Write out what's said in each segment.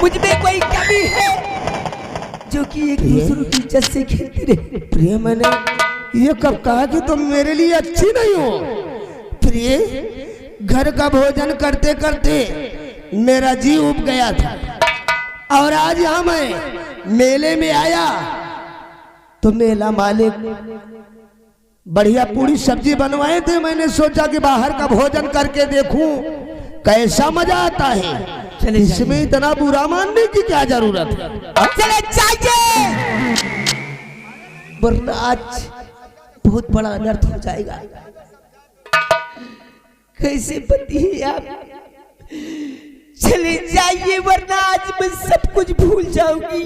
मुझ में कोई कमी है जो कि एक दूसरों की इज्जत से खेलती रहे? प्रिय, मैंने ये कब कहा कि तुम मेरे लिए अच्छी नहीं हो? प्रिय, घर का भोजन करते करते मेरा जी उब गया था और आज यहाँ मैं मेले में आया तो मेला मालिक बढ़िया पूरी सब्जी बनवाए थे। मैंने सोचा कि बाहर का भोजन करके देखूं कैसा मजा आता है। इसमें इतना बुरा मानने की क्या जरूरत है? चले जाइए, वरना आज बहुत बड़ा अनर्थ हो जाएगा। कैसे पति है आप? चले जाइए वरना आज मैं सब कुछ भूल जाऊंगी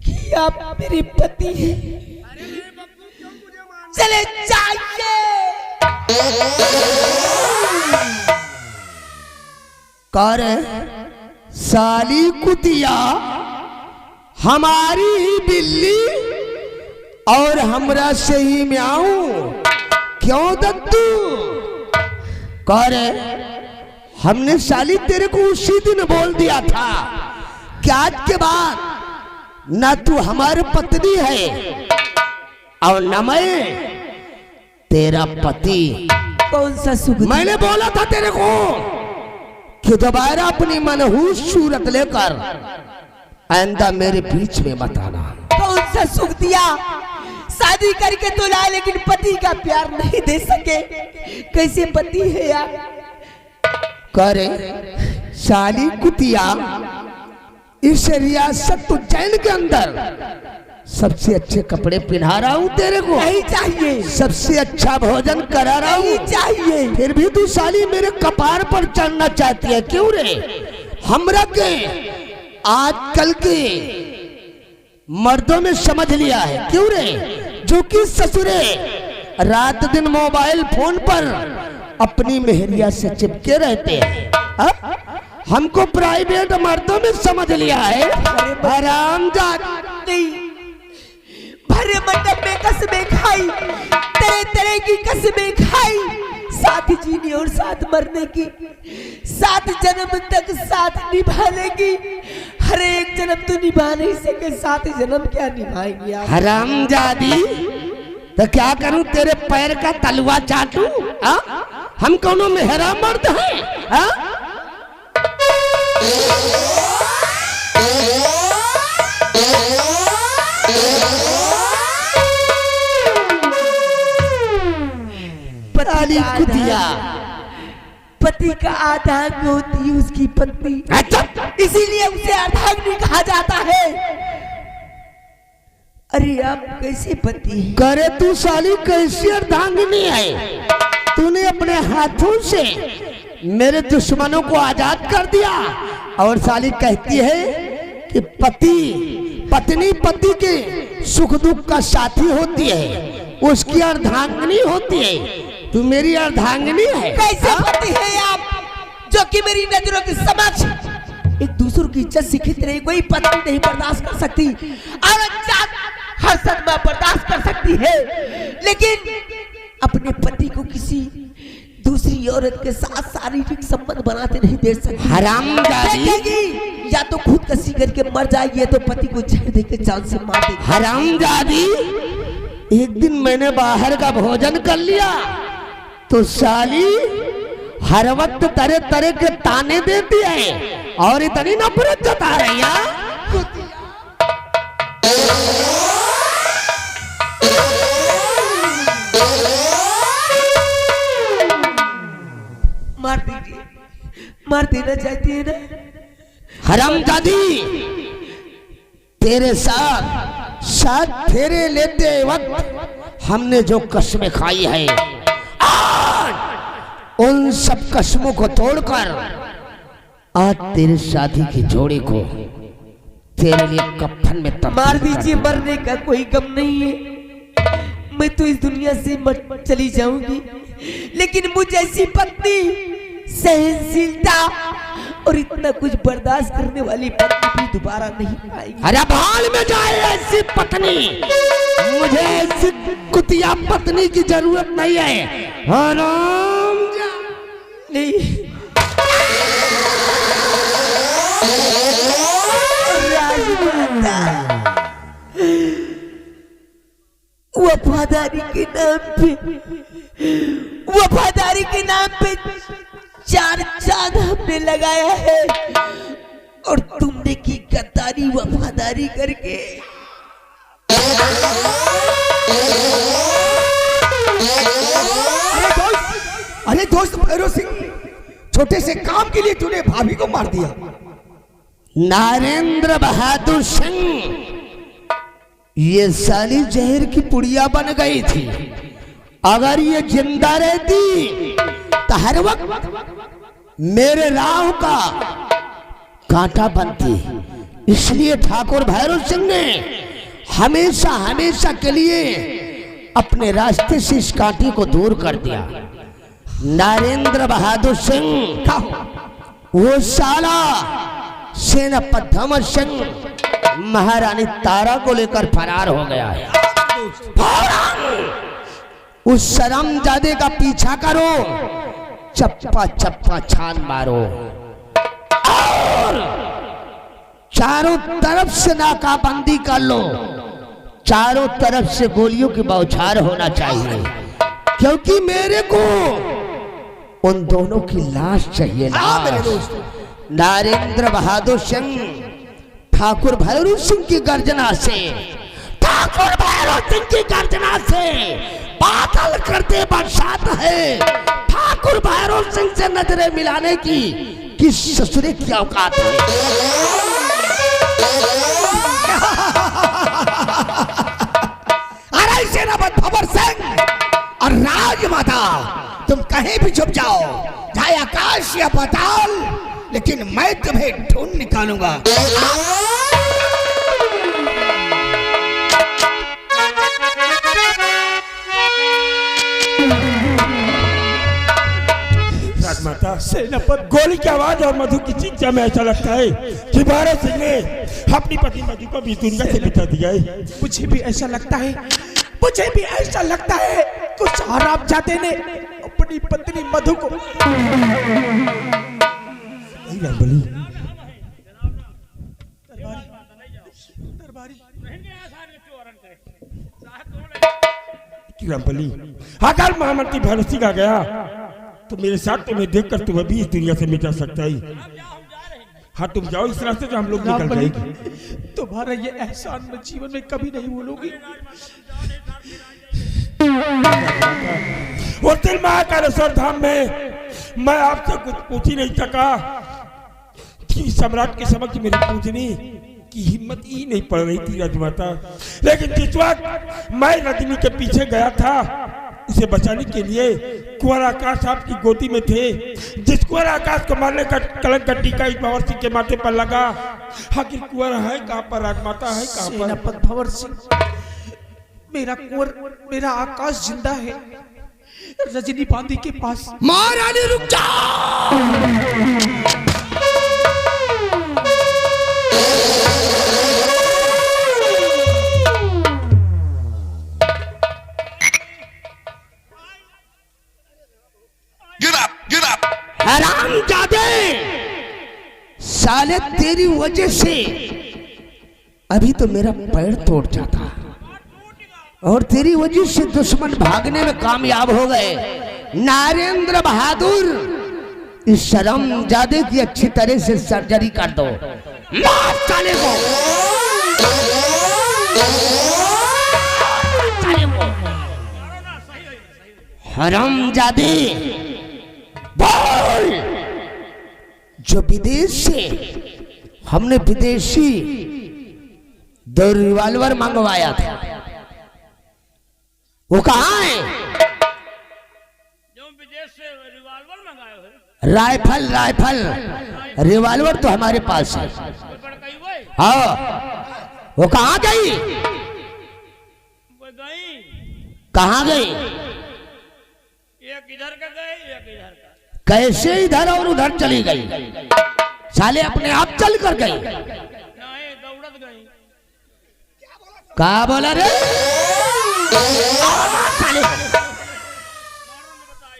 कि आप मेरे पति हैं। चले जाइए। कर साली कुतिया, हमारी ही बिल्ली और हमरा से ही म्याऊं, क्यों दद्दू? कर हमने साली तेरे को उसी दिन बोल दिया था कि आज के बाद ना तू हमारी पत्नी है और न मैं तेरा पति। कौन सा सुख? मैंने बोला था तेरे को कि दोबारा अपनी मनहूस सूरत लेकर आइंदा मेरे बीच में मत आना। कौन सा सुख दिया? शादी करके तो लाए लेकिन पति का प्यार नहीं दे सके। कैसे पति है यार? करे साली कुतिया, इस रियासत उज्जैन के अंदर सबसे अच्छे कपड़े पहना रहा हूँ तेरे को। नहीं चाहिए। सबसे अच्छा भोजन करा रहा हूँ। नहीं चाहिए। फिर भी तू साली मेरे कपार पर चढ़ना चाहती है, क्यों रे? हमरा के आजकल के मर्दों में समझ लिया है, क्यों रे? जो कि ससुरे रात दिन मोबाइल फोन पर अपनी मेहरिया से चिपके रहते हैं। हमको प्राइवेट मर्दों में समझ लिया है। हरामजादा। भरे मंडप में कसमें खाई, तरह तरह की कसमें खाई, साथ जीने और साथ मरने की, 7 जन्म तक साथ निभा लेगी। हर एक जन्म तो निभा नहीं सके, 7 जन्म क्या निभाएंगे आप? हरामजादी, तो क्या करूं? तेरे पैर का तलवा चाटूं? हम कौनो मेहरा मर्द हैं? पति का अर्धांग होती है उसकी पत्नी, इसीलिए उसे अर्धांगिनी कहा जाता है। अरे आप कैसे पति? करे तू साली कैसी अर्धांगिनी है? तूने अपने हाथों से मेरे दुश्मनों को आजाद कर दिया और साली कहती है कि पत्नी पति के सुख दुख का साथी होती है, उसकी अर्धांगिनी होती है। तू मेरी अर्धांगिनी है? कैसे पति है आप जो कि मेरी नजरों के समक्ष एक दूसरों की इज्जत से खींच रही? कोई पत्नी नहीं बर्दाश्त कर सकती, औरत हर सदमा बर्दाश्त कर सकती है, लेकिन अपने पति को किसी दूसरी औरत के साथ शारीरिक संबंध बनाते नहीं दे सकती। हरामजादी, या तो खुद कसी करके मर जाएगी तो पति को जहर देकर जान से मार देगी। हरामजादी, एक दिन मैंने बाहर का भोजन कर लिया तो साली हर वक्त तरह तरह के ताने देती है और इतनी नफरत जता रही है। मार दीजिए, मार देना चाहती है ना? हरामजादी, तेरे साथ फेरे लेते वक्त हमने जो कसमें खाई है, उन सब कसमों को तोड़कर आज तेरे शादी की जोड़ी को तेरे लिए कफन में तब्दील मार दीजिए। मरने का कोई गम नहीं है, मैं तो इस दुनिया से चली जाऊंगी, लेकिन मुझे ऐसी पत्नी, सहनशीलता और इतना कुछ बर्दाश्त करने वाली पत्नी भी दोबारा नहीं आएगी। अरे भाल में जाए ऐसी पत्नी, मुझे ऐसी कुतिया पत्नी की जरूरत नहीं है। नहीं माता, वफादारी के नाम पे 4 चांद हमने लगाया है और तुमने की गद्दारी वफादारी करके। अरे दोस्त भैरव सिंह, छोटे से काम के लिए तूने भाभी को मार दिया। नरेंद्र बहादुर सिंह, ये साली जहर की पुड़िया बन गई थी। अगर ये जिंदा रहती तो हर वक्त मेरे राह का कांटा बनती। इसलिए ठाकुर भैरव सिंह ने हमेशा हमेशा के लिए अपने रास्ते से इस कांटे को दूर कर दिया। नरेंद्र बहादुर सिंह, वो साला सेनापति धमर सिंह महारानी तारा को लेकर फरार हो गया है। उस शर्मजादे का पीछा करो, चप्पा चप्पा छान मारो और चारों तरफ से नाकाबंदी कर लो। चारों तरफ से गोलियों की बौछार होना चाहिए, क्योंकि मेरे को उन दोनों की लाश चाहिए। नरेंद्र बहादुर सिंह ठाकुर भैरव सिंह की गर्जना से, ठाकुर भैरव सिंह की गर्जना से बादल करते बरसात है। ठाकुर भैरव सिंह से नजरें मिलाने की किस ससुरे की औकात है। अरे सेनापति भंवर सिंह और राजमाता, तुम कहीं भी छुप जाओ, चाहे आकाश या पाताल, लेकिन मैं तुम्हें ढूंढ निकालूंगा। राजमाता, सेनापति, गोली की आवाज और मधु की चिंता में ऐसा लगता है कि भैरव सिंह ने अपनी पत्नी मधु को भी दुनिया से बिता दिया है। मुझे भी ऐसा लगता है, मुझे भी ऐसा लगता है कुछ हरामजादे ने अपनी पत्नी मधु को। रामबली, अगर महामंत्री भैरव सिंह आ गया तो मेरे साथ तुम्हें देखकर तुम्हें भी इस दुनिया से मिटा सकता है। हाँ, तुम जाओ इस रास्ते से, हम लोग निकल जाएंगे। तुम्हारा ये एहसान मैं जीवन में कभी नहीं भूलूंगी। उस दिन महाकालेश्वर धाम में मैं आपसे कुछ पूछ ही नहीं सका कि सम्राट के समक्ष मेरी पूछनी की हिम्मत ही नहीं पड़ रही थी राजमाता। लेकिन जिस वक्त मैं रजनी के पीछे गया था उसे बचाने के लिए, कुंवर आकाश आपकी गोदी में थे। जिस कुंवर आकाश को मारने का कलंक का टीका इस भंवर सिंह के माथे पर लगा। आखिर कुंवर है कहाँ पर राजमाता, है कहाँ पर? सेनापति भंवर सिंह, मेरा कुंवर, मेरा आकाश जिंदा है रजनी बांदी के पास। महारानी रुक जाओ। हरामजादे, साले तेरी वजह से अभी तो मेरा पैर तोड़ जाता और तेरी वजह से दुश्मन भागने में कामयाब हो गए। नरेंद्र बहादुर, इस शर्मजादे की अच्छी तरह से सर्जरी कर दो। मार साले को। हरामजादे, बोल। जो विदेश से हमने विदेशी 2 रिवॉल्वर मंगवाया था, वो कहाँ है? जो विदेश से रिवॉल्वर मंगाए हो? राइफल रिवॉल्वर तो हमारे पास है। हाँ, वो कहाँ गई? कहाँ गई? एक इधर का गए, एक इधर का। कैसे इधर और उधर चली गई? साले अपने आप चल कर गई। नहीं, दौड़त गई। कहा बोला रे?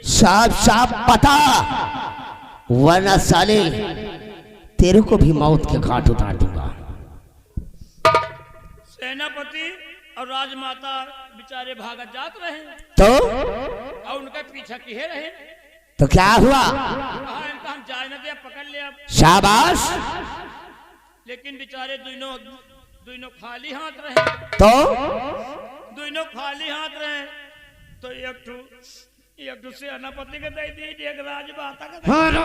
साफ साफ पता, वरना साले तेरे को भी मौत के घाट उतार दूंगा। सेनापति और राजमाता बेचारे भागत जात रहे तो और उनका पीछा किए रहे। तो क्या हुआ? कहा इनका हम जाए न दिया, पकड़ लिया। शाबाश। लेकिन बेचारे दोनों खाली हाथ रहे। तो दोनों खाली हाथ रहे तो एक ठू सेनापति के दे दी, एक राजमाता के दे दी।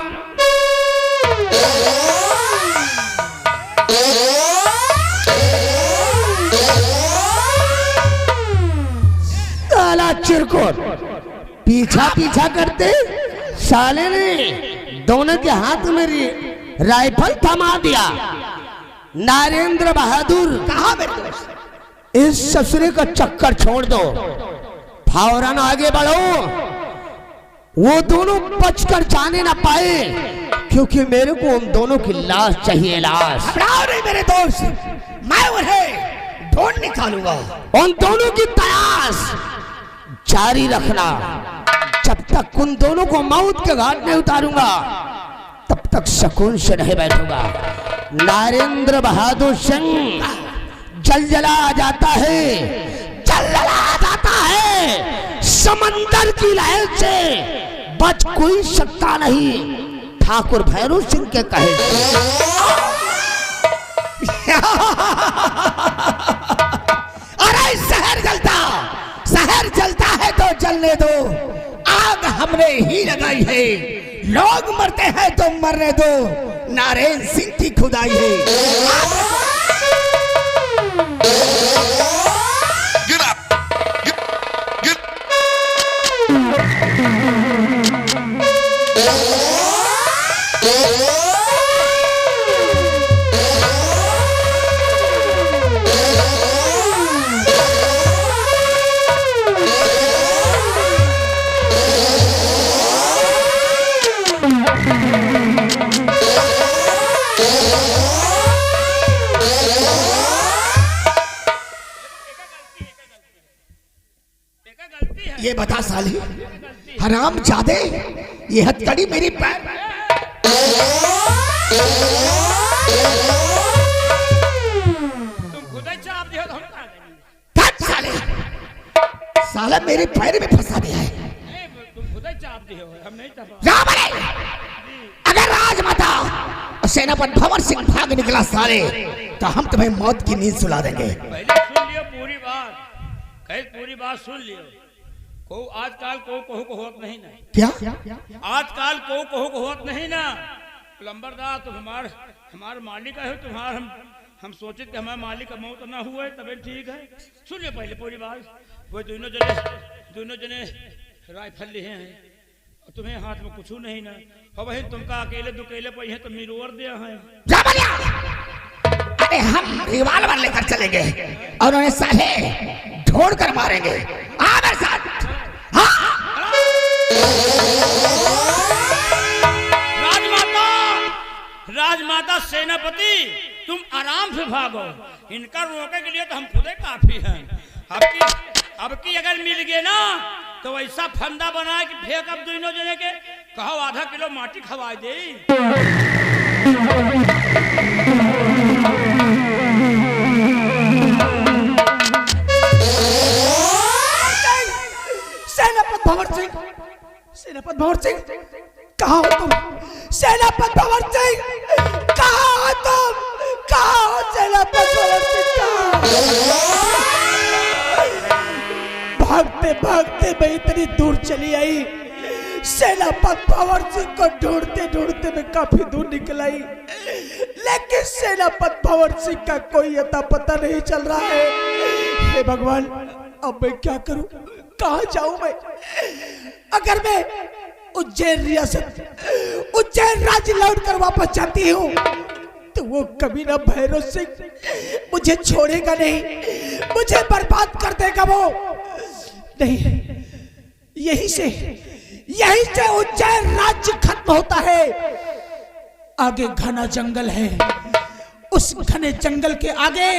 साला चिरकुट पीछा पीछा करते साले ने दोनों के हाथ में राइफल थमा दिया। नरेंद्र बहादुर, कहा मेरे दोस्त? इस ससुरे का चक्कर छोड़ दो, फौरन आगे बढ़ो। वो दोनों बचकर जाने ना पाए, क्योंकि मेरे को उन दोनों की लाश चाहिए, लाश। घबराओ नहीं मेरे दोस्त, मैं उन्हें ढूंढ निकालूंगा। उन दोनों की तलाश जारी रखना। जब तक उन दोनों को मौत के घाट में उतारूंगा, तब तक सुकून से नहीं बैठूंगा। नरेंद्र बहादुर सिंह जलजला जाता है, जलजला जाता है। समंदर की लहर से बच कोई सकता नहीं, ठाकुर भैरव सिंह के कहे। अरे शहर जलता है तो जलने दो, आग हमने ही लगाई है। लोग मरते हैं तो मरने दो, नारायण सिंह की खुदाई है। ये बता साली, हराम जादे, ये हथकड़ी मेरी पैर। तुम खुद ही चाप दियो तो हम कहाँ गए? साले, साला मेरे पैर में फंसा दिया है। नहीं, तुम खुद ही चाप दियो, हम नहीं चापा। रावण, अगर राजमाता और सेनापति भंवर सिंह भाग निकला साले, तो हम तुम्हें मौत की नींद सुला देंगे। पहले सुन लियो पूरी बात, पूरी बात सुन लियो। को आजकल को होत नहीं ना, क्या आजकल को होत नहीं ना। प्लम्बरदार तुम हमार मालिक है, तुम्हार हम सोचे कि हमारे मालिक का मौत ना हुआ है, तबे ठीक है। सुनिए पहले पूरी बात। वो दोनों जने राइफल लिए हैं और तुम्हें हाथ में कुछ नहीं ना, और वही तुमका अकेले दुकेले पे हैं तो मिरोवर दिया है। अरे हम रिवाल्वर लेकर चलेंगे और उन्हें साले ढूंढ कर मारेंगे। आ मेरे साथ। राजमाता सेनापति, तुम आराम से भागो, इनका रोके के लिए तो हम खुदे काफी हैं। अब की अगर मिल गए ना तो ऐसा फंदा बना कि फेंक अब दोनों जने के कहो आधा किलो माटी खवा दे। सेनापति भंवर सिंह, कहाँ हो तुम? सेनापति भंवर सिंह, कहाँ हो तुम? कहाँ हो सेनापति भंवर सिंह? भागते भागते मैं इतनी दूर चली आई, सेनापति भंवर सिंह को ढूंढते ढूंढते मैं काफी दूर निकल आई, लेकिन सेनापति भंवर सिंह का कोई अता पता नहीं चल रहा है। हे भगवान, अब मैं क्या करूं? कहाँ जाऊं मैं? अगर मैं उज्जैन राज्य लौट कर वापस जाती हूँ तो वो कभी ना भैरव सिंह मुझे छोड़ेगा नहीं, मुझे बर्बाद कर देगा वो। नहीं, यहीं से उज्जैन राज्य खत्म होता है। आगे घना जंगल है, उस घने जंगल के आगे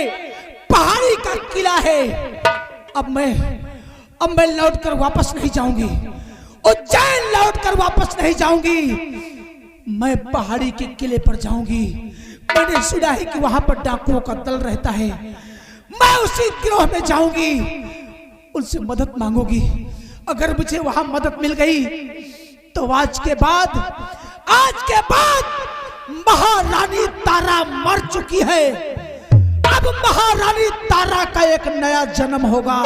पहाड़ी का किला है। अब मैं लौट कर वापस नहीं जाऊंगी, उज्जैन लौट कर वापस नहीं जाऊंगी। मैं पहाड़ी के किले पर जाऊंगी। मैंने सुना है कि वहां पर डाकुओं का दल रहता है, मैं उसी गिरोह में जाऊंगी, उनसे मदद मांगूंगी। अगर मुझे वहां मदद मिल गई तो आज के बाद महारानी तारा मर चुकी है। अब महारानी तारा का एक नया जन्म होगा।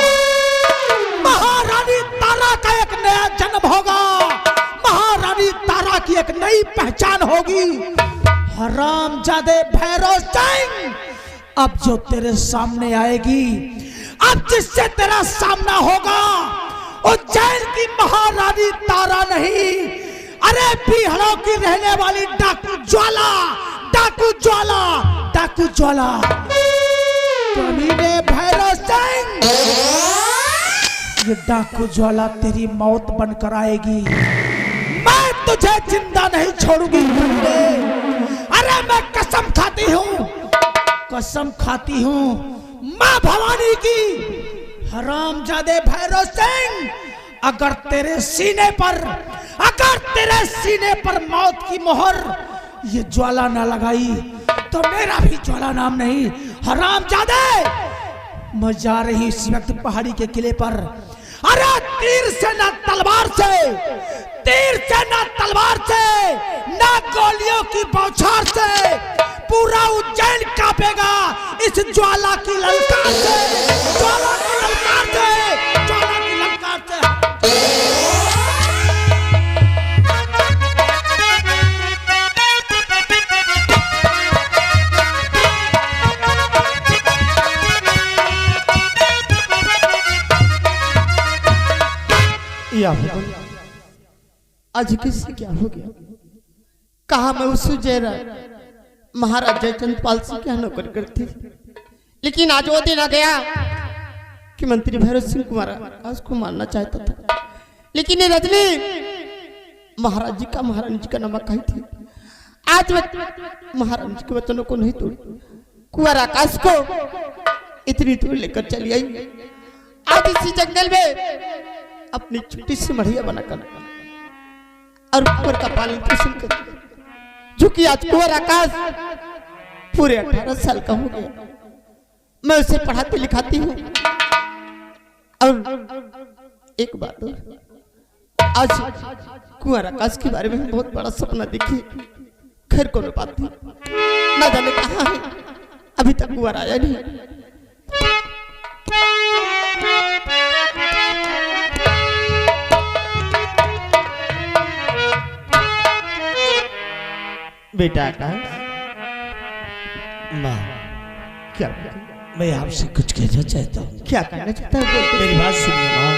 महारानी तारा का एक नया जन्म होगा। महारानी तारा की एक नई पहचान होगी। हरामजादे भैरव सिंह, अब जो तेरे सामने आएगी, अब जिससे तेरा सामना होगा, उज्जैन की महारानी तारा नहीं, अरे पीहड़ों की रहने वाली डाकू ज्वाला, डाकू ज्वाला, डाकू ज्वाला। कमीने भैरव सिंह, ये डाकू ज्वाला तेरी मौत बनकर आएगी। मैं तुझे जिंदा नहीं छोड़ूंगी। अरे मैं कसम खाती हूँ, कसम खाती हूँ माँ भवानी की। हरामजादे भैरव सिंह, अगर तेरे सीने पर मौत की मोहर ये ज्वाला ना लगाई तो मेरा भी ज्वाला नाम नहीं। हरामजादे, मैं जा रही इस वक्त पहाड़ी के किले पर। अरे तीर से ना तलवार से, तीर से ना तलवार से, ना गोलियों की बौछार से पूरा उज्जैन कांपेगा इस ज्वाला की ललकार से, ज्वाला की ललकार से, ज्वाला की ललकार से। आज किससे क्या हो गया? कहा मैं उस जयरा महाराज जयचंदपाल से क्या नौकर करती, लेकिन आज वो दिन आ गया कि मंत्री भैरव सिंह कुमार आज को मारना चाहता था, लेकिन ये रजनी महाराज जी का, महारानी जी का नमक खाई थी। आज मैं महारानी जी के वचनों को नहीं तोड़ी, कुंवर आकाश को इतनी दूर लेकर चली आई। आज इसी जंगल में अपनी छोटी सी मढ़िया बनाकर और कुंवर का पालन पोषण कर, जो कि आज कुंवर आकाश पूरे 18 साल का हो गया। मैं उसे पढ़ाती लिखाती हूँ। और एक बात और, आज कुंवर आकाश के बारे में बहुत बड़ा सपना देखी। खैर को बात थी, ना जाने कहाँ है, अभी तक कुंवर आया नहीं। बेटा आकाश, माँ, क्या मैं आपसे कुछ कहना चाहता हूँ। क्या कहना चाहता है? मेरी बात सुनिए माँ।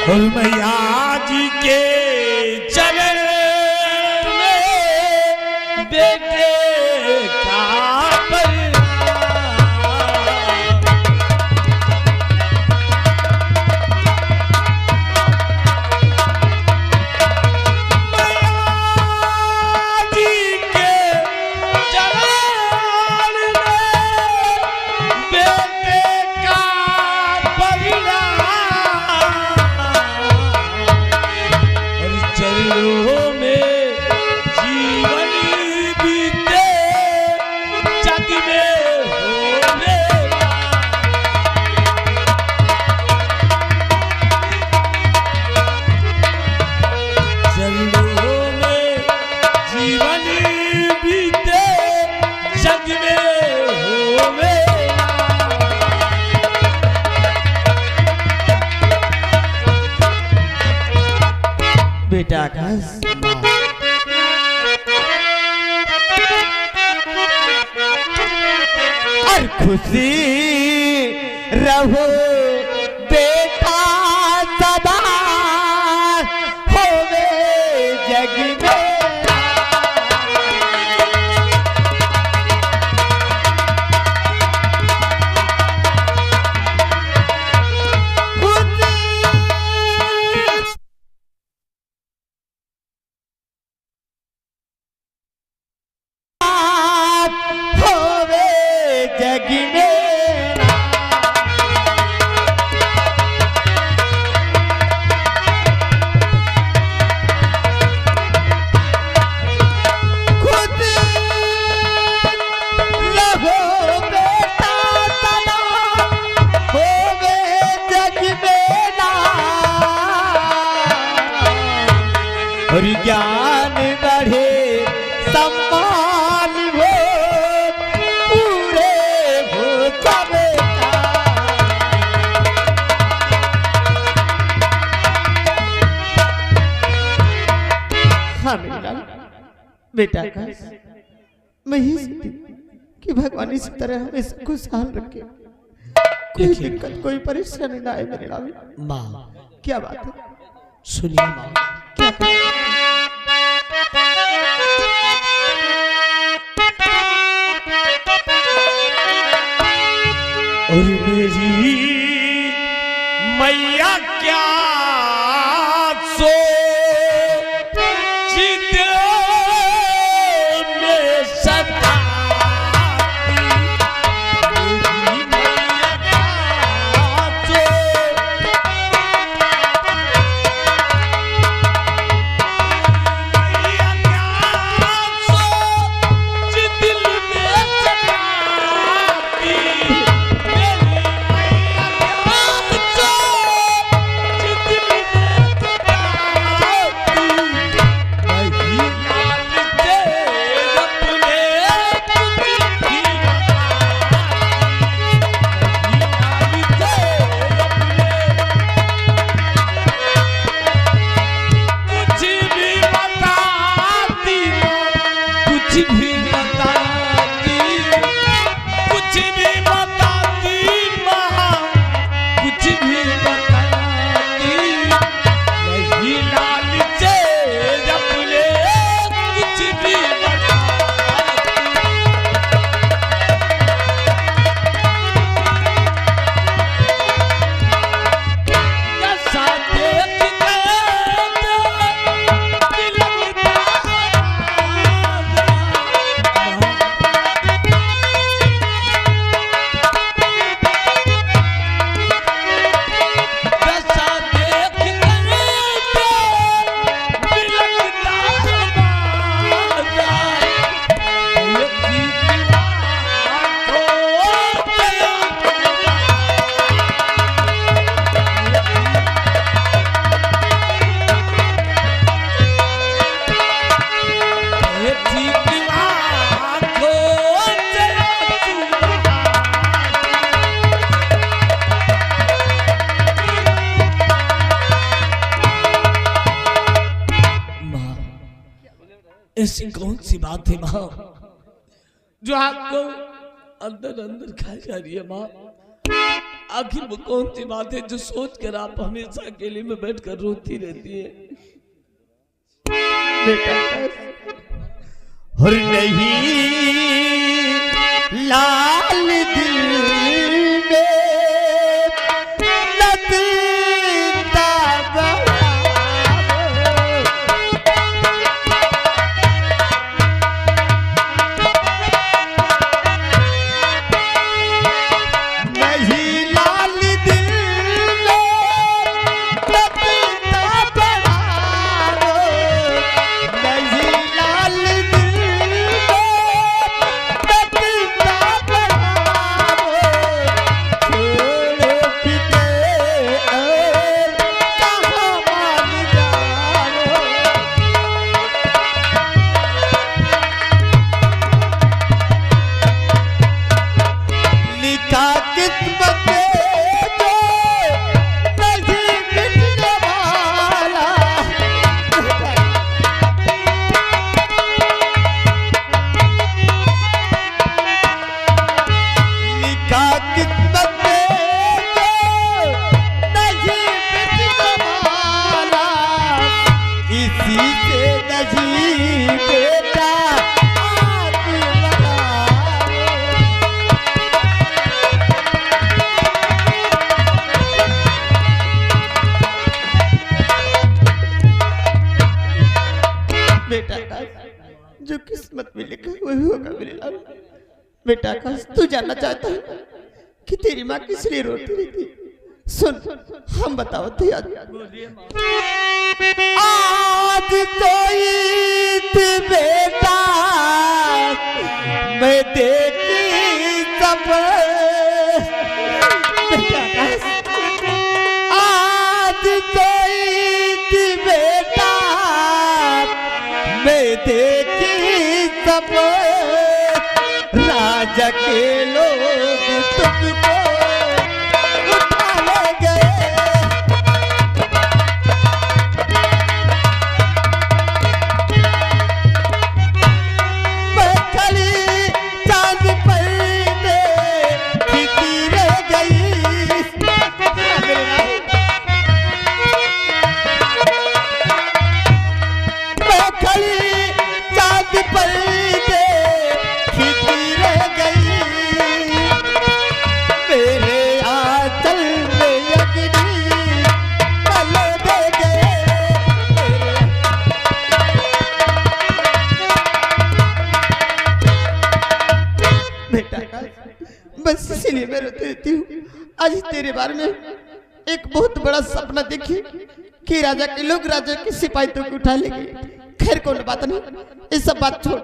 और मैया जी के चरण में बेटे का बेटा आकाश, और खुशी रहो बेटा सदा होवे जग में। ज्ञान बढ़े सम्मान हो पूरे हो सबका। हाँ मेरे लाल बेटा का मैं ही सोचती कि भगवान इस तरह हमें सबको खुशहाल रखे, कोई दिक्कत कोई परेशानी ना आए मेरे लाल। माँ क्या बात है? सुनिए माँ, क्या बात है? और मेरी मैया क्या सो चित में सताती, मेरी मैया क्या सो मैया क्या सो चित में सताती, ऐसी कौन सी बात है माँ जो आपको अंदर अंदर खाई जा रही है माँ? आखिर वो कौन सी बात है जो सोच कर आप हमेशा अकेले में बैठकर रोती रहती है? और नहीं लाल दिल में लगता बड़ा जो किस्मत में लिखा है वही होगा मेरे लाल। बेटा आकाश तू जानना चाहता है कि तेरी माँ किस लिए रोती रहती? सुन हम बताओ थे आज तो ईद बेटा मैं देखी सब बेटा आकाश आज तो ईद बेटा आज तेरे बारे में एक बहुत बड़ा सपना देखी कि राजा के लोग राजा के सिपाही तो उठा ले गए। खैर कोई बात नहीं, ये सब बात छोड़।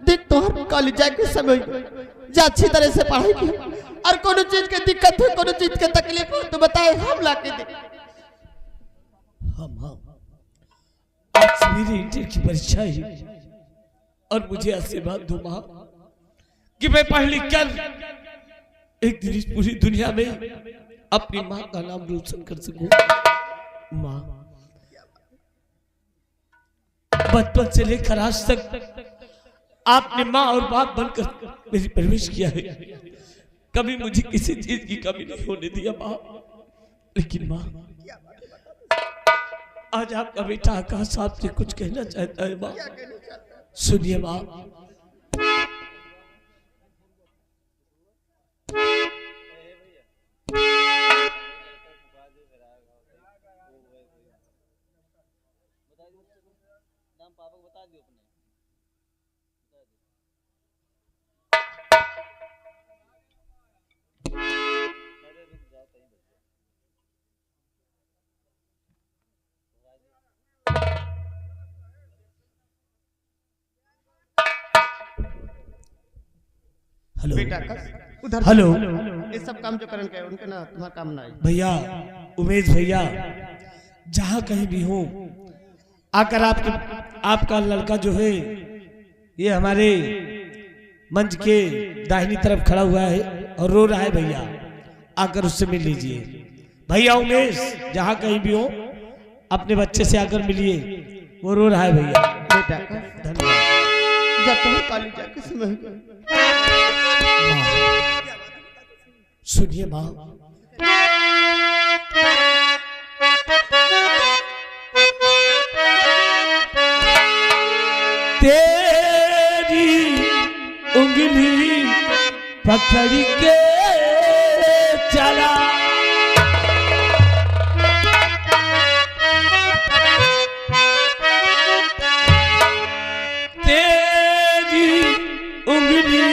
देख तो हर कॉलेज के समय जा अच्छी तरह से पढ़ाई की, और कोनो चीज के दिक्कत हो, कोनो चीज के तकलीफ हो तो बताए, हम ला के दे। हम आज मेरी इंटर की परीक्षा है और मुझे आशीर्वाद दो माँ कि मैं पढ़ लिख कर एक दिन इस पूरी दुनिया में अपनी माँ का नाम रोशन कर सकूं। माँ, बचपन से लेकर आज तक आपने माँ और बाप बनकर मेरी परवरिश किया है। कभी मुझे किसी चीज की कमी नहीं होने दिया माँ। लेकिन माँ, आज आपका बेटा आकाश आपसे कुछ कहना चाहता है माँ। सुनिए माँ, हेलो बेटा उधर हेलो ये सब काम जो करन के उनके ना तुम्हारा काम ना है। भैया, उमेश भैया, जहां कहीं भी हो आकर आपका लड़का जो है ये हमारे मंच के दाहिनी तरफ खड़ा हुआ है और रो रहा है। भैया आकर उससे मिल लीजिए। भैया उमेश, जहां कहीं भी हो अपने बच्चे से आकर मिलिए, वो रो रहा है। भैया बेटा धन्यवाद। जब तुम कॉलेज जाके समय सुनिए माँ, तेरी उंगली पकड़ के चला, तेरी उंगली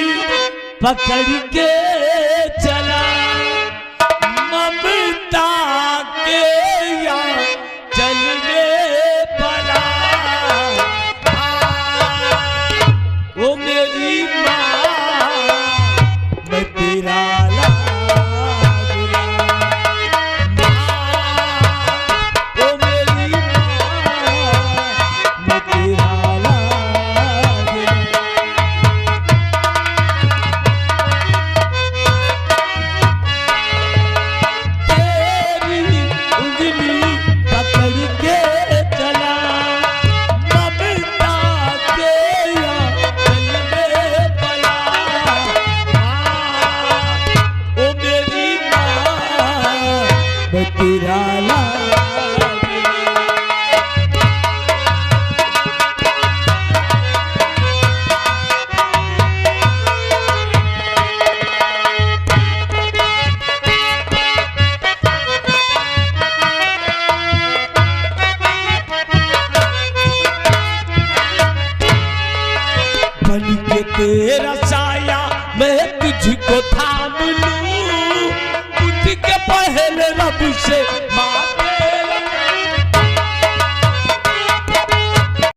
पकड़ के चला, ममता के या चलने पड़ा। ओ मेरी माँ, मैं तेरा लाडला। ओ मेरी माँ, मैं तेरा लाडला। तेरी उंगली पकड़ के चला, ममता के या चलने पड़ा। ओ मेरी माँ, मैं तेरा लाडला। बन के तेरा साया मैं तुझको थाम लूं, उठ के पहले रब से माँ